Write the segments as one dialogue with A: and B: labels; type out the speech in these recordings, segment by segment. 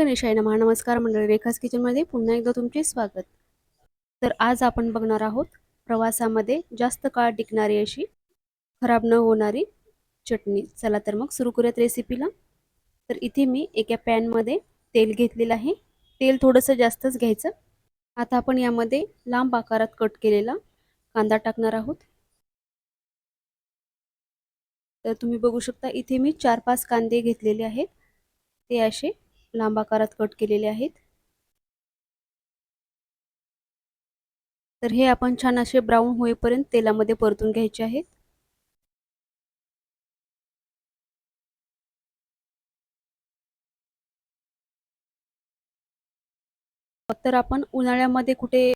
A: गणेशाय नमः. नमस्कार मंडळी, रेखाज किचनमध्ये पुन्हा एकदा तुमचे स्वागत. तर आज आपण बघणार आहोत प्रवासामध्ये जास्त काळ टिकणारी अशी खराब न होणारी चटणी. चला तर मग सुरू करूयात रेसिपीला. तर इथे मी एका पॅनमध्ये तेल घेतलेलं आहे. तेल थोडंसं जास्तच घ्यायचं. आता आपण यामध्ये लांब आकारात कट केलेला कांदा टाकणार आहोत. तर तुम्ही बघू शकता इथे मी 4-5 कांदे घेतलेले आहेत. ते असे लांब आकारात कट केलेले आहेत. तर हे आपण छान असे ब्राऊन होईपर्यंत तेलामध्ये परतून घ्यायचे आहेत. तर आपण उन्हाळ्यामध्ये कुठे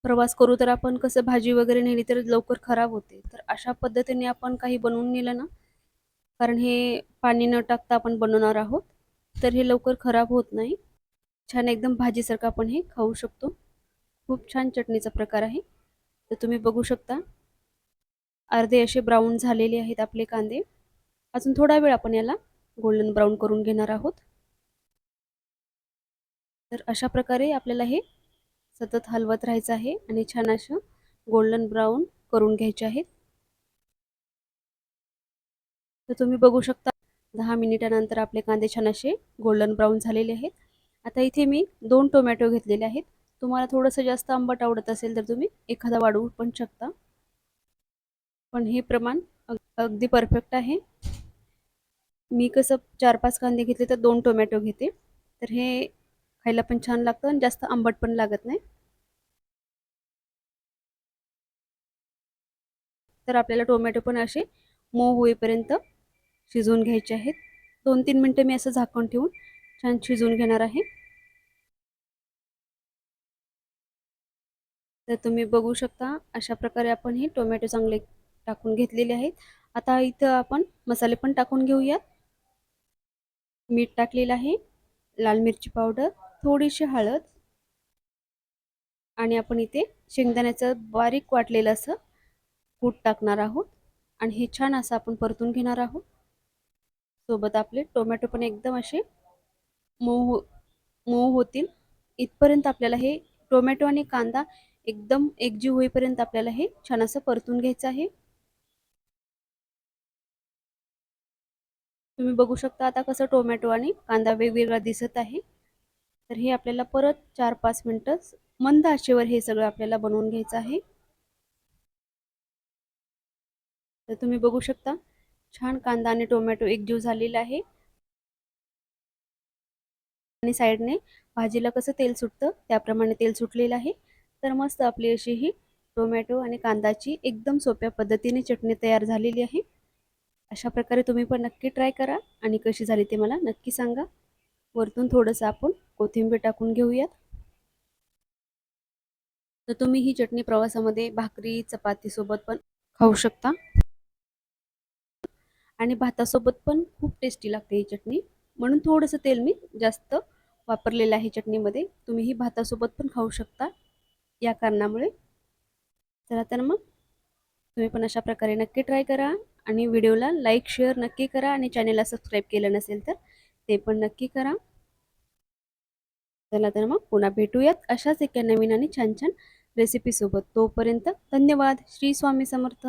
A: प्रवास करू तर आपण कसं भाजी वगैरे नेली तर लवकर खराब होते. तर अशा पद्धतीने आपण काही बनवून नेलं ना, कारण हे पाणी न टाकता आपण बनवणार आहोत, तर हे लवकर खराब होत नाही. छान एकदम भाजीसारखं आपण हे खाऊ शकतो. खूप छान चटणीचा प्रकार आहे. तर तुम्ही बघू शकता अर्धे असे ब्राऊन झालेले आहेत आपले कांदे. अजून थोडा वेळ आपण याला गोल्डन ब्राऊन करून घेणार आहोत. तर अशा प्रकारे आपल्याला हे सतत हलवत राहायचं आहे आणि छान असं गोल्डन ब्राऊन करून घ्यायचे आहेत. तर तुम्ही बघू शकता 10 मिनिटानंतर आपले कांदे छान असे गोल्डन ब्राऊन झालेले आहेत. आता इथे मी 2 टोमॅटो घेतलेले आहेत. तुम्हाला थोडंसं जास्त आंबट आवडत असेल तर तुम्ही एखादा वाढवू पण शकता. पण हे प्रमाण अगदी परफेक्ट आहे. मी कसं 4-5 कांदे घेतले तर 2 टोमॅटो घेते. तर हे खायला पण छान लागतं आणि जास्त आंबट पण लागत नाही. तर आपल्याला टोमॅटो पण असे मऊ होईपर्यंत शिजवून घ्यायचे आहेत. 2-3 मिनिटं मी असं झाकण ठेवून छान शिजवून घेणार आहे. तर तुम्ही बघू शकता अशा प्रकारे आपण हे टोमॅटो चांगले टाकून घेतलेले आहेत. आता इथं आपण मसाले पण टाकून घेऊयात. मीठ टाकलेलं आहे, लाल मिरची पावडर, थोडीशी हळद आणि आपण इथे शेंगदाण्याचं बारीक वाटलेलं असं कूट टाकणार आहोत आणि हे छान असं आपण परतून घेणार आहोत. सोबत आपले टोमॅटो पण एकदम असे मऊ मऊ होतील इथपर्यंत आपल्याला हे टोमॅटो आणि कांदा एकदम एकजीव होईपर्यंत आपल्याला हे छान असं परतून घ्यायचं आहे. तुम्ही बघू शकता आता कसं टोमॅटो आणि कांदा वेगवेगळा दिसत आहे. तर हे आपल्याला परत 4-5 मिनिटं मंद आचेवर हे सगळं आपल्याला बनवून घ्यायचं आहे. तर तुम्ही बघू शकता छान कांदा आणि टोमॅटो एकजीव झालेला आहे आणि साईडने भाजीला कसं तेल सुटतं त्याप्रमाणे तेल सुटलेलं आहे. तर मस्त आपली अशी ही टोमॅटो आणि कांदाची एकदम सोप्या पद्धतीने चटणी तयार झालेली आहे. अशा प्रकारे तुम्ही पण नक्की ट्राय करा आणि कशी झाली ते मला नक्की सांगा. वरतून थोडंसं आपण कोथिंबीर टाकून घेऊयात. तर तुम्ही ही चटणी प्रवासामध्ये भाकरी चपाती सोबत पण खाऊ शकता आणि भातासोबत पण खूप टेस्टी लागते ही चटणी. म्हणून थोडंसं तेल मी जास्त वापरलेलं आहे चटणीमध्ये. तुम्ही ही भातासोबत पण खाऊ शकता या कारणामुळे. चला तर मग तुम्ही पण अशा प्रकारे नक्की ट्राय करा आणि व्हिडिओला लाईक शेअर नक्की करा आणि चॅनेलला सबस्क्राईब केलं नसेल तर ते पण नक्की करा. चला तर मग पुन्हा भेटूयात अशाच एका नवीन आणि छान छान रेसिपीसोबत. तोपर्यंत धन्यवाद. श्री स्वामी समर्थ.